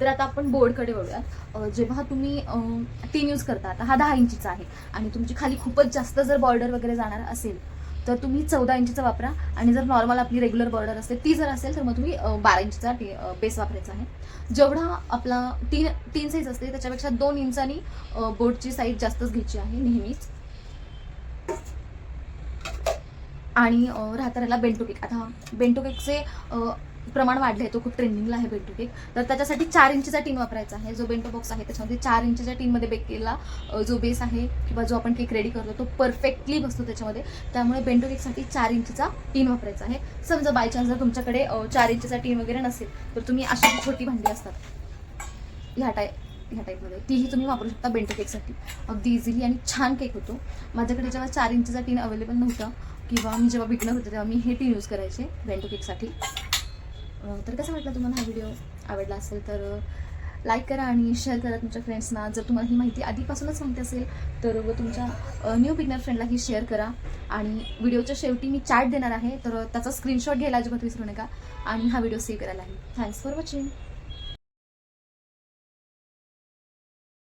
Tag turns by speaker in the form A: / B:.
A: तर आता आपण बोर्डकडे वळूयात. जेव्हा तुम्ही टीन यूज करता, आता हा 10 इंचीचा आहे आणि तुमची खाली खूपच जास्त जर बॉर्डर वगैरे जाणार असेल तर तुम्ही 14 इंचीचा वापरा. आणि जर नॉर्मल आपली रेग्युलर बॉर्डर असते ती जर असेल तर मग तुम्ही 12 इंचीचा बेस वापरायचा आहे. जेवढा आपला तीन साईज असते त्याच्यापेक्षा 2 इंचांनी बोर्डची साईज जास्तच घ्यायची आहे नेहमीच. आणि राहता राहिला बेंटो केक. आता बेंटो केकचे प्रमाण वाढले आहे, तो खूप ट्रेंडिंगला आहे बेंटो केक. तर त्याच्यासाठी 4 इंचीचा टीन वापरायचा आहे. जो बेंटो बॉक्स आहे त्याच्यामध्ये 4 इंचीच्या टीनमध्ये बेक केलेला जो बेस आहे किंवा जो आपण केक रेडी करतो तो परफेक्टली बसतो त्याच्यामध्ये. त्यामुळे बेंटो केकसाठी 4 इंचीचा टीन वापरायचा आहे. समजा बाय चान्स जर तुमच्याकडे 4 इंचीचा टीन वगैरे नसेल तर तुम्ही अशी छोटी भांडी असतात ह्या टाईपमध्ये तीही तुम्ही वापरू शकता बेंटो केकसाठी. अगदी इझिली आणि छान केक होतो. माझ्याकडे जेव्हा 4 इंचीचा टीन अवेलेबल नव्हता किंवा मी जेव्हा बिगनर होते तेव्हा मी हे टीन यूज करायचे बेंटो केकसाठी. तर कसं वाटलं तुम्हाला हा व्हिडिओ? आवडला असेल तर लाईक करा आणि शेअर करा तुमच्या फ्रेंड्सना. जर तुम्हाला ही माहिती आधीपासूनच माहिती असेल तर तुमच्या न्यू बिगनर फ्रेंडलाही शेअर करा. आणि व्हिडिओच्या शेवटी मी चार्ट देणार आहे, तर त्याचा स्क्रीनशॉट घ्यायला अजिबात विसरू नका आणि हा व्हिडिओ सेव्ह करायलाही. Thanks for watching.